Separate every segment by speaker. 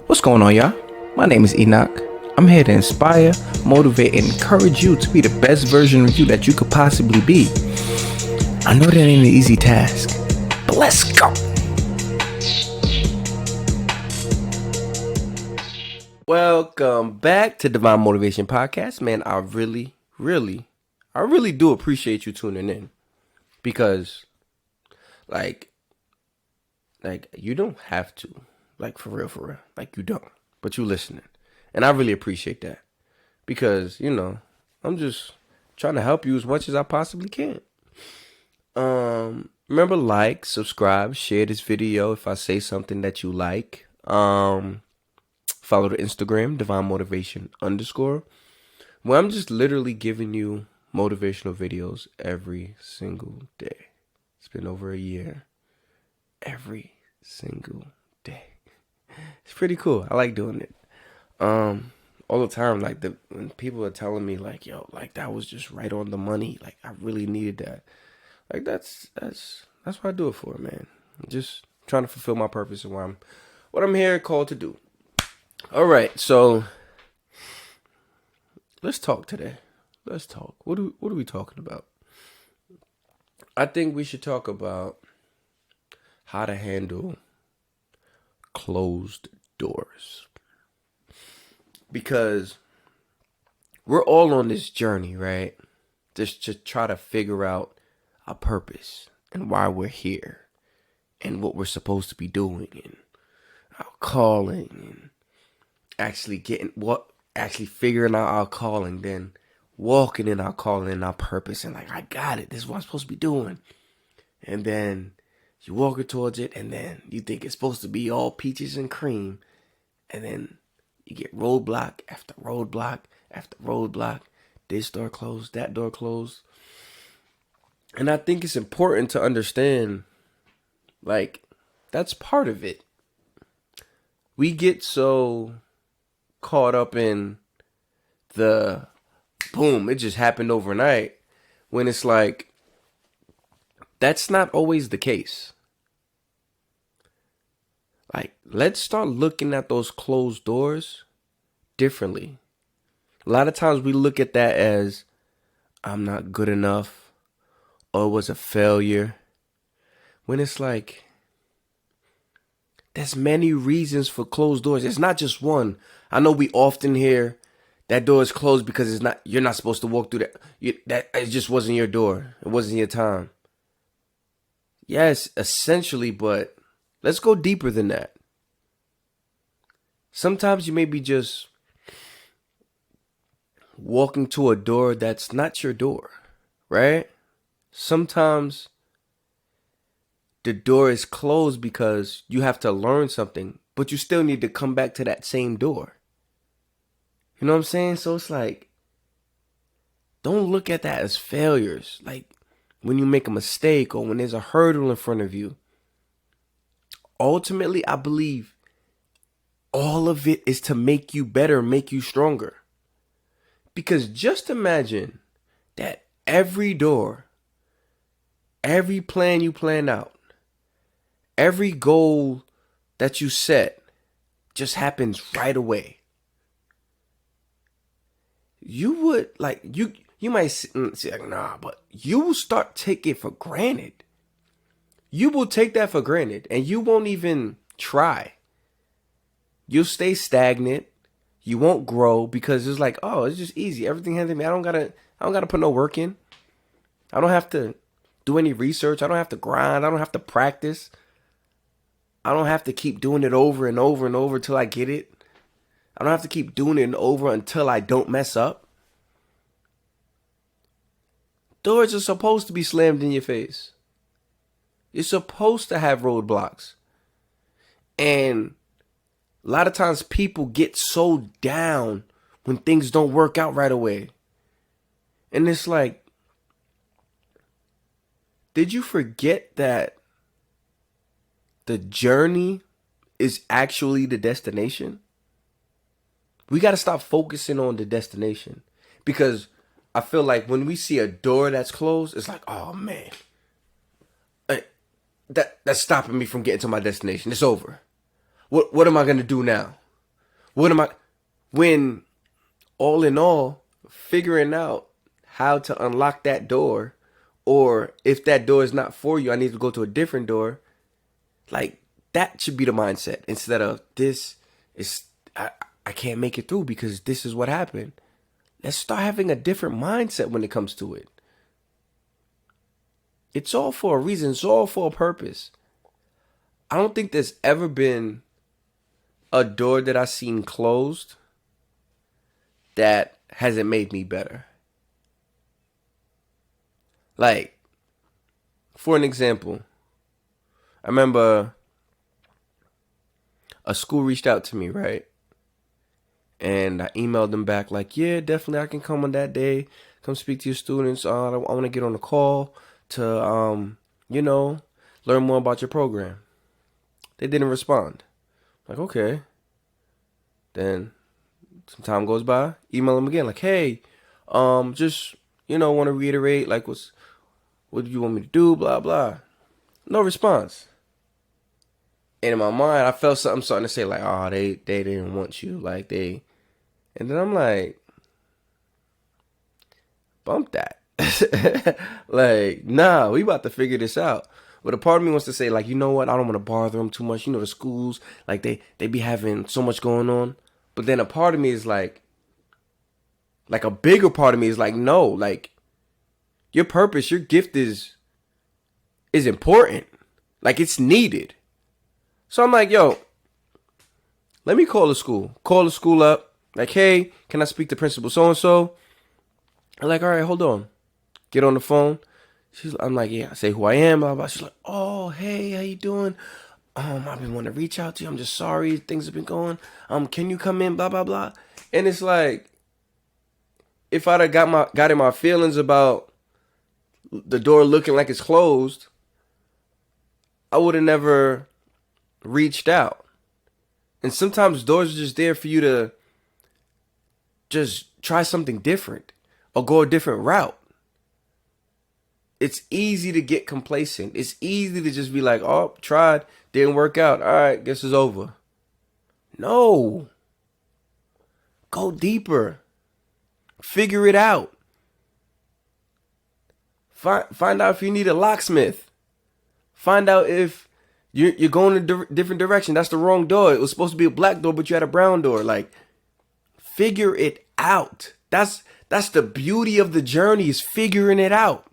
Speaker 1: What's going on, y'all? My name is Enoch. I'm here to inspire, motivate, and encourage you to be the best version of you that you could possibly be. I know that ain't an easy task, but let's go. Welcome back to Divine Motivation Podcast. Man, I really do appreciate you tuning in because, like you don't have to. Like, for real. Like, you don't. But you listening. And I really appreciate that. Because, I'm just trying to help you as much as I possibly can. Remember, like, subscribe, share this video if I say something that you like. Follow the Instagram, Divine Motivation _ where I'm just literally giving you motivational videos every single day. It's been over a year. Every single day. It's pretty cool. I like doing it. All the time, like when people are telling me like, yo, like that was just right on the money. Like I really needed that. Like that's what I do it for, man. I'm just trying to fulfill my purpose and what I'm here called to do. All right, so let's talk today. Let's talk. What are we talking about? I think we should talk about how to handle closed doors, because we're all on this journey, right? Just to try to figure out our purpose and why we're here and what we're supposed to be doing and our calling and actually figuring out our calling, then walking in our calling and our purpose and like, I got it. This is what I'm supposed to be doing. And then you walking towards it, and then you think it's supposed to be all peaches and cream, and then you get roadblock after roadblock after roadblock. This door closed, that door closed. And I think it's important to understand, like, that's part of it. We get so caught up in the boom, it just happened overnight, when it's like, that's not always the case. Like, let's start looking at those closed doors differently. A lot of times we look at that as, I'm not good enough, or it was a failure. When it's like, there's many reasons for closed doors. It's not just one. I know we often hear that door is closed because you're not supposed to walk through that. It just wasn't your door. It wasn't your time. Yes, essentially, but let's go deeper than that. Sometimes you may be just walking to a door that's not your door, right? Sometimes the door is closed because you have to learn something, but you still need to come back to that same door. You know what I'm saying? So it's like, don't look at that as failures. Like, when you make a mistake or when there's a hurdle in front of you, ultimately, I believe all of it is to make you better, make you stronger. Because just imagine that every door, every plan you plan out, every goal that you set just happens right away. You would, like, you might say, like, nah, but you will start taking it for granted. You will take that for granted and you won't even try. You'll stay stagnant. You won't grow because it's like, oh, it's just easy. Everything handed me. I don't gotta put no work in. I don't have to do any research. I don't have to grind. I don't have to practice. I don't have to keep doing it over and over and over till I get it. I don't have to keep doing it over until I don't mess up. Doors are supposed to be slammed in your face. You're supposed to have roadblocks. And a lot of times people get so down when things don't work out right away. And it's like, did you forget that the journey is actually the destination? We got to stop focusing on the destination, because I feel like when we see a door that's closed, it's like, oh man, that's stopping me from getting to my destination. It's over. What am I going to do now? What am I, when all in all, figuring out how to unlock that door, or if that door is not for you, I need to go to a different door. Like, that should be the mindset instead of this is, I can't make it through because this is what happened. Let's start having a different mindset when it comes to it. It's all for a reason. It's all for a purpose. I don't think there's ever been a door that I've seen closed that hasn't made me better. Like, for an example, I remember a school reached out to me, right? And I emailed them back like, yeah, definitely I can come on that day. Come speak to your students. I want to get on the call to, learn more about your program. They didn't respond. Like, okay. Then some time goes by. Email them again like, hey, just, want to reiterate, like, what do you want me to do? Blah, blah. No response. And in my mind, I felt something starting to say like, oh, they didn't want you. Like, and then I'm like, bump that. Like, nah, we about to figure this out. But a part of me wants to say, like, you know what? I don't want to bother them too much. The schools, like, they be having so much going on. But then a part of me is like a bigger part of me is like, no, like, your purpose, your gift is important. Like, it's needed. So I'm like, yo, let me call the school. Call the school up. Like, hey, can I speak to Principal so-and-so? I'm like, all right, hold on. Get on the phone. I'm like, yeah, I say who I am, blah, blah. She's like, oh, hey, how you doing? I've been wanting to reach out to you. I'm just sorry. Things have been going. Can you come in, blah, blah, blah. And it's like, if I'd have got in my feelings about the door looking like it's closed, I would have never reached out. And sometimes doors are just there for you to just try something different or go a different route. It's easy to get complacent. It's easy to just be like, oh, tried, didn't work out. All right, guess it's over. No. Go deeper. Figure it out. Find out if you need a locksmith. Find out if you're going a different direction. That's the wrong door. It was supposed to be a black door, but you had a brown door. Like, figure it out. That's the beauty of the journey, is figuring it out.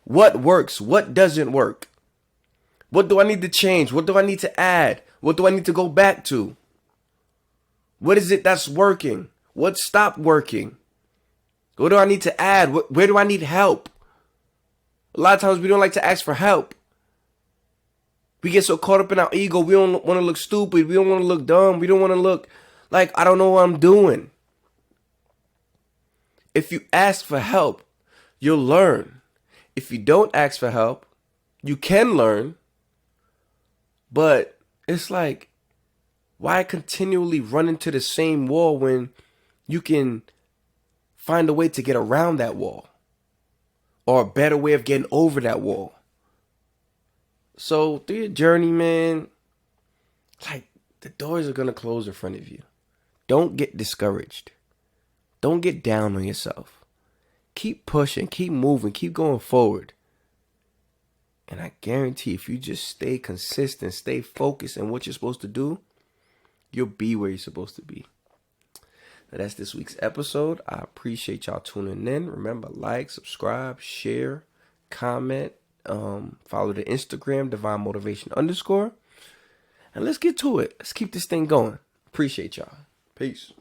Speaker 1: What works? What doesn't work? What do I need to change? What do I need to add? What do I need to go back to? What is it that's working? What stopped working? What do I need to add? Where do I need help? A lot of times we don't like to ask for help. We get so caught up in our ego. We don't want to look stupid. We don't want to look dumb. We don't want to look like I don't know what I'm doing. If you ask for help, you'll learn. If you don't ask for help, you can learn. But it's like, why continually run into the same wall when you can find a way to get around that wall, or a better way of getting over that wall? So through your journey, man, like, the doors are going to close in front of you. Don't get discouraged. Don't get down on yourself. Keep pushing, keep moving, keep going forward. And I guarantee if you just stay consistent, stay focused on what you're supposed to do, you'll be where you're supposed to be. Now, that's this week's episode. I appreciate y'all tuning in. Remember, like, subscribe, share, comment, follow the Instagram, Divine Motivation _. And let's get to it. Let's keep this thing going. Appreciate y'all. Peace.